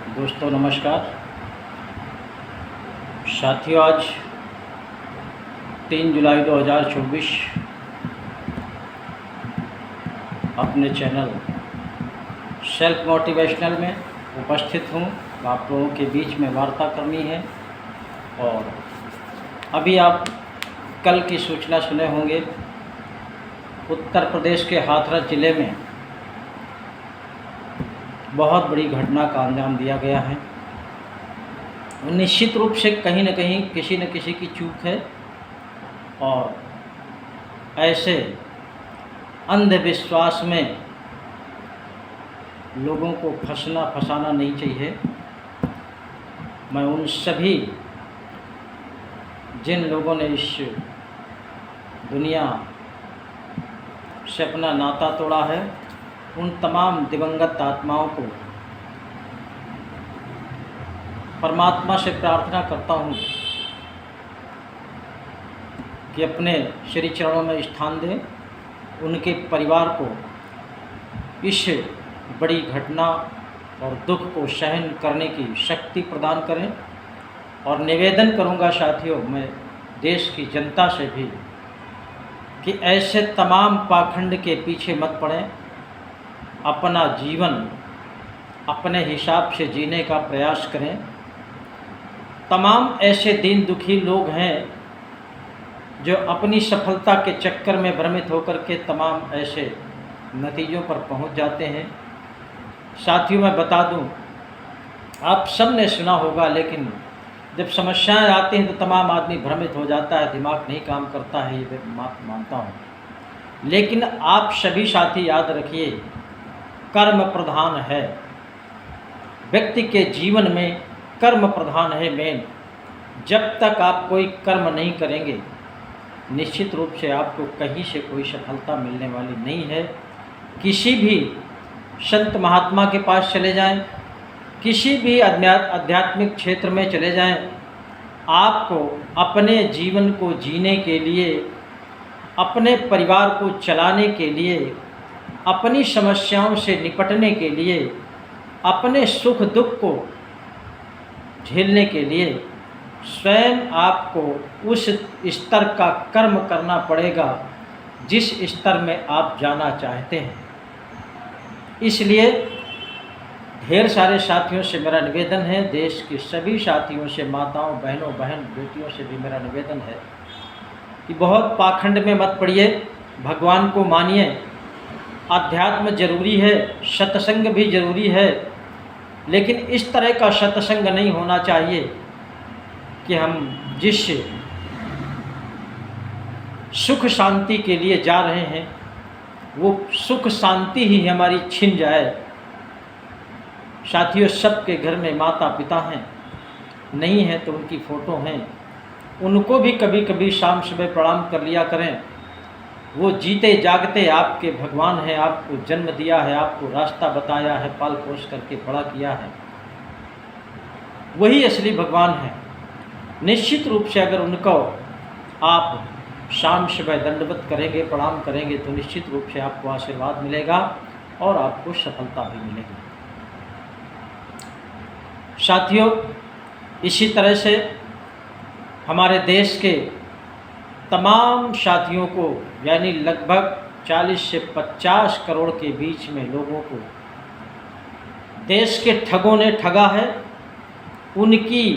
दोस्तों नमस्कार। साथियों, आज 3 जुलाई 2024 अपने चैनल सेल्फ मोटिवेशनल में उपस्थित हूँ। आप लोगों के बीच में वार्ता करनी है। और अभी आप कल की सूचना सुने होंगे, उत्तर प्रदेश के हाथरस ज़िले में बहुत बड़ी घटना का अंजाम दिया गया है। निश्चित रूप से कहीं न कहीं किसी न किसी की चूक है और ऐसे अंधविश्वास में लोगों को फंसाना नहीं चाहिए। मैं उन सभी जिन लोगों ने इस दुनिया से अपना नाता तोड़ा है, उन तमाम दिवंगत आत्माओं को परमात्मा से प्रार्थना करता हूँ कि अपने श्री चरणों में स्थान दें, उनके परिवार को इस बड़ी घटना और दुख को सहन करने की शक्ति प्रदान करें। और निवेदन करूँगा साथियों, मैं देश की जनता से भी, कि ऐसे तमाम पाखंड के पीछे मत पड़ें। अपना जीवन अपने हिसाब से जीने का प्रयास करें। तमाम ऐसे दीन दुखी लोग हैं जो अपनी सफलता के चक्कर में भ्रमित होकर के तमाम ऐसे नतीजों पर पहुंच जाते हैं। साथियों, मैं बता दूं, आप सब ने सुना होगा, लेकिन जब समस्याएं आती हैं तो तमाम आदमी भ्रमित हो जाता है, दिमाग नहीं काम करता है, ये मानता हूँ। लेकिन आप सभी साथी याद रखिए, कर्म प्रधान है। व्यक्ति के जीवन में कर्म प्रधान है मेन। जब तक आप कोई कर्म नहीं करेंगे, निश्चित रूप से आपको कहीं से कोई सफलता मिलने वाली नहीं है। किसी भी संत महात्मा के पास चले जाएं, किसी भी आध्यात्मिक क्षेत्र में चले जाएं, आपको अपने जीवन को जीने के लिए, अपने परिवार को चलाने के लिए, अपनी समस्याओं से निपटने के लिए, अपने सुख दुख को झेलने के लिए स्वयं आपको उस स्तर का कर्म करना पड़ेगा जिस स्तर में आप जाना चाहते हैं। इसलिए ढेर सारे साथियों से मेरा निवेदन है, देश के सभी साथियों से, माताओं, बहनों, बेटियों से भी मेरा निवेदन है कि बहुत पाखंड में मत पड़िए, भगवान को मानिए। अध्यात्म जरूरी है, सत्संग भी जरूरी है, लेकिन इस तरह का सत्संग नहीं होना चाहिए कि हम जिस सुख शांति के लिए जा रहे हैं वो सुख शांति ही हमारी छिन जाए। साथियों, सबके घर में माता पिता हैं, नहीं है तो उनकी फ़ोटो हैं, उनको भी कभी कभी शाम सुबह प्रणाम कर लिया करें। वो जीते जागते आपके भगवान हैं, आपको जन्म दिया है, आपको रास्ता बताया है, पाल पोस करके बड़ा किया है, वही असली भगवान है। निश्चित रूप से अगर उनको आप शाम सुबह दंडवत करेंगे, प्रणाम करेंगे, तो निश्चित रूप से आपको आशीर्वाद मिलेगा और आपको सफलता भी मिलेगी। साथियों, इसी तरह से हमारे देश के तमाम साथियों को, यानी लगभग 40 से 50 करोड़ के बीच में लोगों को देश के ठगों ने ठगा है। उनकी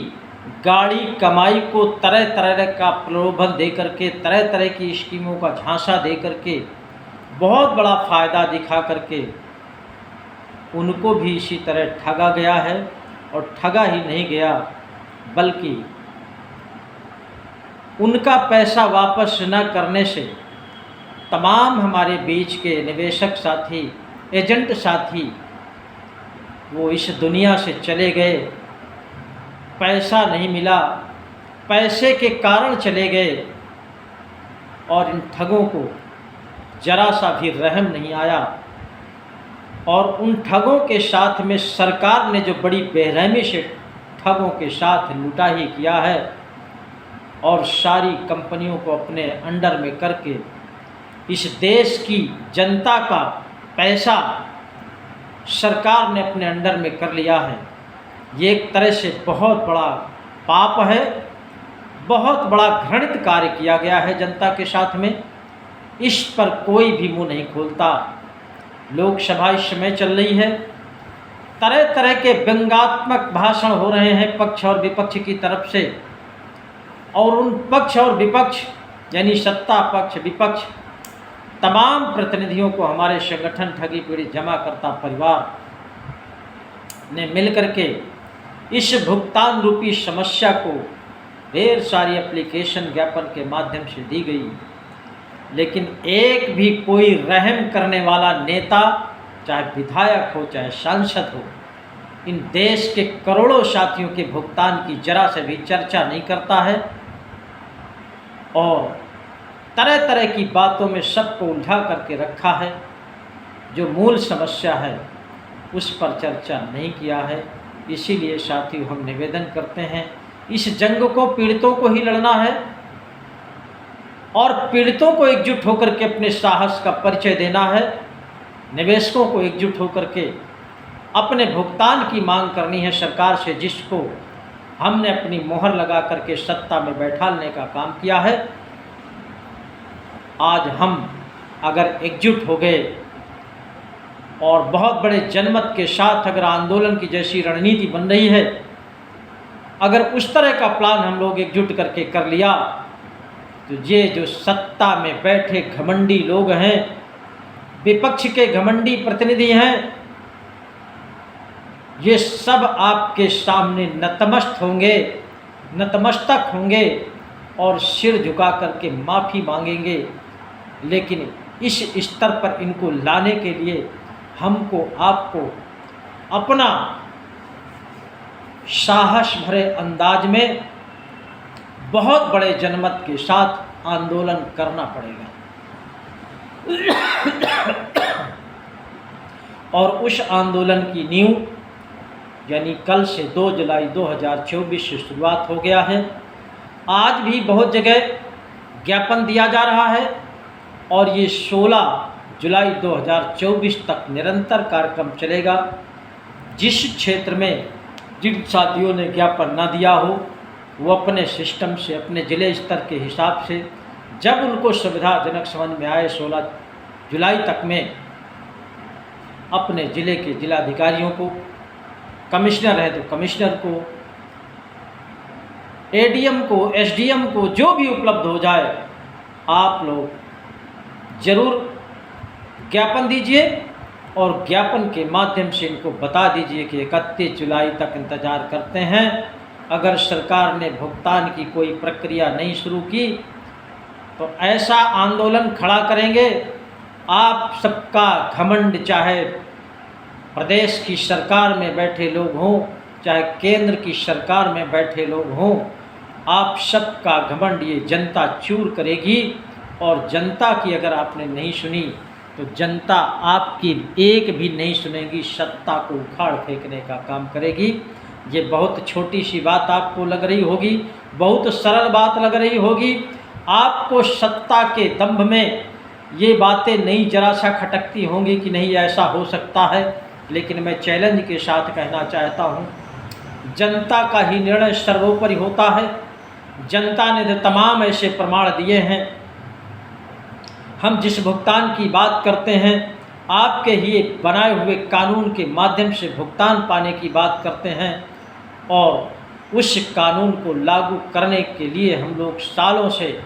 गाड़ी कमाई को तरह तरह का प्रलोभन दे करके, तरह तरह की स्कीमों का झांसा दे करके, बहुत बड़ा फ़ायदा दिखा करके उनको भी इसी तरह ठगा गया है। और ठगा ही नहीं गया, बल्कि उनका पैसा वापस न करने से तमाम हमारे बीच के निवेशक साथी, एजेंट साथी, वो इस दुनिया से चले गए। पैसा नहीं मिला, पैसे के कारण चले गए और इन ठगों को जरा सा भी रहम नहीं आया। और उन ठगों के साथ में सरकार ने जो बड़ी बेरहमी से ठगों के साथ लूटा ही किया है और सारी कंपनियों को अपने अंडर में करके इस देश की जनता का पैसा सरकार ने अपने अंडर में कर लिया है। ये एक तरह से बहुत बड़ा पाप है, बहुत बड़ा घृणित कार्य किया गया है जनता के साथ में। इस पर कोई भी मुंह नहीं खोलता। लोकसभा इस समय चल रही है, तरह तरह के व्यंग्यात्मक भाषण हो रहे हैं पक्ष और विपक्ष की तरफ से, और उन पक्ष और विपक्ष यानी सत्ता पक्ष विपक्ष तमाम प्रतिनिधियों को हमारे संगठन ठगी पीड़ित जमा करता परिवार ने मिलकर के इस भुगतान रूपी समस्या को ढेर सारी एप्लीकेशन ज्ञापन के माध्यम से दी गई, लेकिन एक भी कोई रहम करने वाला नेता, चाहे विधायक हो चाहे सांसद हो, इन देश के करोड़ों साथियों के भुगतान की जरा से भी चर्चा नहीं करता है और तरह तरह की बातों में सबको उलझा करके रखा है। जो मूल समस्या है उस पर चर्चा नहीं किया है। इसीलिए साथियों हम निवेदन करते हैं, इस जंग को पीड़ितों को ही लड़ना है और पीड़ितों को एकजुट होकर के अपने साहस का परिचय देना है। निवेशकों को एकजुट होकर के अपने भुगतान की मांग करनी है सरकार से, जिसको हमने अपनी मोहर लगा करके सत्ता में बैठाने का काम किया है। आज हम अगर एकजुट हो गए और बहुत बड़े जनमत के साथ अगर आंदोलन की जैसी रणनीति बन रही है, अगर उस तरह का प्लान हम लोग एकजुट करके कर लिया, तो ये जो सत्ता में बैठे घमंडी लोग हैं, विपक्ष के घमंडी प्रतिनिधि हैं, ये सब आपके सामने नतमस्तक होंगे और सिर झुका करके माफ़ी मांगेंगे। लेकिन इस स्तर पर इनको लाने के लिए हमको आपको अपना साहस भरे अंदाज में बहुत बड़े जनमत के साथ आंदोलन करना पड़ेगा और उस आंदोलन की नींव यानी कल से 2 जुलाई 2024 से शुरुआत हो गया है। आज भी बहुत जगह ज्ञापन दिया जा रहा है और ये 16 जुलाई 2024 तक निरंतर कार्यक्रम चलेगा। जिस क्षेत्र में जिन साथियों ने ज्ञापन ना दिया हो, वो अपने सिस्टम से, अपने ज़िले स्तर के हिसाब से जब उनको सुविधाजनक समझ में आए 16 जुलाई तक में अपने ज़िले के जिलाधिकारियों को, कमिश्नर है तो कमिश्नर को, एडीएम को, एसडीएम को, जो भी उपलब्ध हो जाए, आप लोग ज़रूर ज्ञापन दीजिए और ज्ञापन के माध्यम से इनको बता दीजिए कि 31 जुलाई तक इंतज़ार करते हैं। अगर सरकार ने भुगतान की कोई प्रक्रिया नहीं शुरू की तो ऐसा आंदोलन खड़ा करेंगे। आप सबका घमंड, चाहे प्रदेश की सरकार में बैठे लोग हों, चाहे केंद्र की सरकार में बैठे लोग हों, आप सबका घमंड ये जनता चूर करेगी। और जनता की अगर आपने नहीं सुनी तो जनता आपकी एक भी नहीं सुनेगी, सत्ता को उखाड़ फेंकने का काम करेगी। ये बहुत छोटी सी बात आपको लग रही होगी, बहुत सरल बात लग रही होगी, आपको सत्ता के दंभ में ये बातें नहीं जरा सा खटकती होंगी कि नहीं ऐसा हो सकता है। लेकिन मैं चैलेंज के साथ कहना चाहता हूँ, जनता का ही निर्णय सर्वोपरि होता है। जनता ने जो तमाम ऐसे प्रमाण दिए हैं, हम जिस भुगतान की बात करते हैं, आपके ही बनाए हुए कानून के माध्यम से भुगतान पाने की बात करते हैं और उस कानून को लागू करने के लिए हम लोग सालों से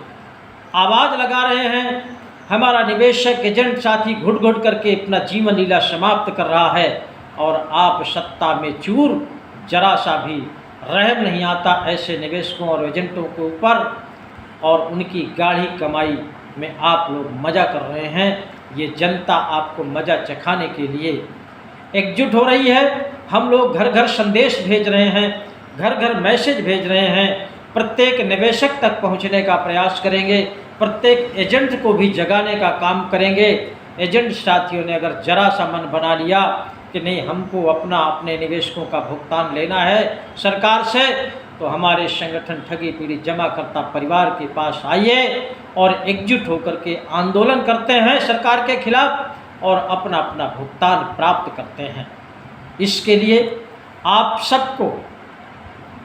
आवाज़ लगा रहे हैं। हमारा निवेशक एजेंट साथी घुट घुट करके अपना जीवन लीला समाप्त कर रहा है और आप सत्ता में चूर, जरा सा भी रहम नहीं आता ऐसे निवेशकों और एजेंटों के ऊपर और उनकी गाढ़ी कमाई में आप लोग मज़ा कर रहे हैं। ये जनता आपको मज़ा चखाने के लिए एकजुट हो रही है। हम लोग घर घर संदेश भेज रहे हैं, घर घर मैसेज भेज रहे हैं, प्रत्येक निवेशक तक पहुंचने का प्रयास करेंगे, प्रत्येक एजेंट को भी जगाने का काम करेंगे। एजेंट साथियों ने अगर जरा सा मन बना लिया कि नहीं हमको अपने निवेशकों का भुगतान लेना है सरकार से, तो हमारे संगठन ठगी पीड़ित जमाकर्ता परिवार के पास आइए और एकजुट होकर के आंदोलन करते हैं सरकार के खिलाफ और अपना अपना भुगतान प्राप्त करते हैं। इसके लिए आप सबको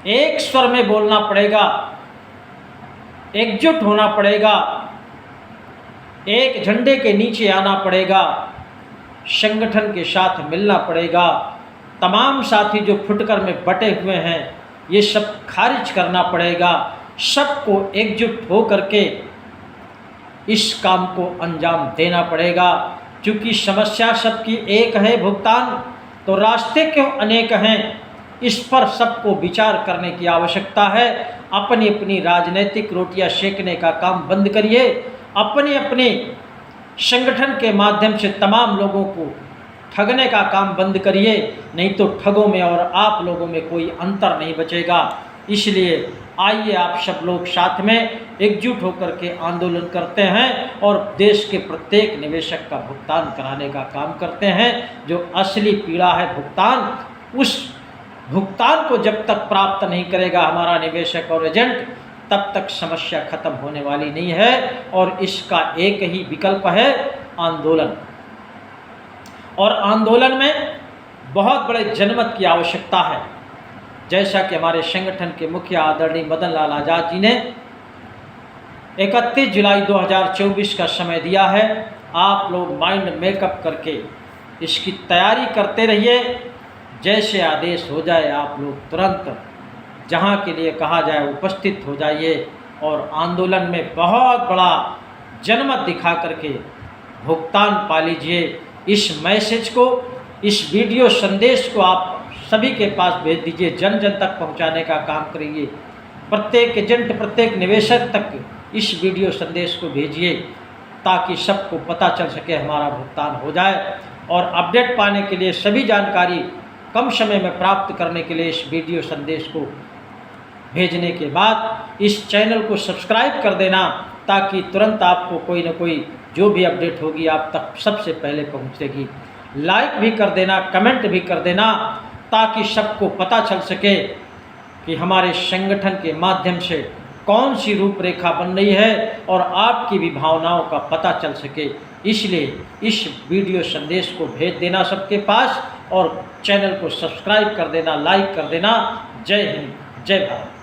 एक स्वर में बोलना पड़ेगा, एकजुट होना पड़ेगा, एक झंडे के नीचे आना पड़ेगा, संगठन के साथ मिलना पड़ेगा। तमाम साथी जो फुटकर में बटे हुए हैं ये सब खारिज करना पड़ेगा। सबको एकजुट हो करके इस काम को अंजाम देना पड़ेगा। क्योंकि समस्या सबकी एक है भुगतान, तो रास्ते क्यों अनेक हैं, इस पर सबको विचार करने की आवश्यकता है। अपनी अपनी राजनीतिक रोटियां सेकने का काम बंद करिए। अपने अपने संगठन के माध्यम से तमाम लोगों को ठगने का काम बंद करिए, नहीं तो ठगों में और आप लोगों में कोई अंतर नहीं बचेगा। इसलिए आइए आप सब लोग साथ में एकजुट होकर के आंदोलन करते हैं और देश के प्रत्येक निवेशक का भुगतान कराने का काम करते हैं। जो असली पीड़ा है भुगतान, उस भुगतान को जब तक प्राप्त नहीं करेगा हमारा निवेशक और एजेंट, तब तक समस्या खत्म होने वाली नहीं है। और इसका एक ही विकल्प है, आंदोलन। और आंदोलन में बहुत बड़े जनमत की आवश्यकता है। जैसा कि हमारे संगठन के मुखिया आदरणीय मदन लाल आज़ाद जी ने 31 जुलाई 2024 का समय दिया है। आप लोग माइंड मेकअप करके इसकी तैयारी करते रहिए। जैसे आदेश हो जाए आप लोग तुरंत जहां के लिए कहा जाए उपस्थित हो जाइए और आंदोलन में बहुत बड़ा जनमत दिखा करके भुगतान पा लीजिए। इस मैसेज को, इस वीडियो संदेश को आप सभी के पास भेज दीजिए, जन जन तक पहुंचाने का काम करिए। प्रत्येक एजेंट, प्रत्येक निवेशक तक इस वीडियो संदेश को भेजिए ताकि सबको पता चल सके हमारा भुगतान हो जाए। और अपडेट पाने के लिए, सभी जानकारी कम समय में प्राप्त करने के लिए इस वीडियो संदेश को भेजने के बाद इस चैनल को सब्सक्राइब कर देना ताकि तुरंत आपको कोई न कोई जो भी अपडेट होगी आप तक सबसे पहले पहुंचेगी। लाइक भी कर देना, कमेंट भी कर देना ताकि सबको पता चल सके कि हमारे संगठन के माध्यम से कौन सी रूपरेखा बन रही है और आपकी भी भावनाओं का पता चल सके। इसलिए इस वीडियो संदेश को भेज देना सबके पास और चैनल को सब्सक्राइब कर देना, लाइक कर देना। जय हिंद, जय भारत।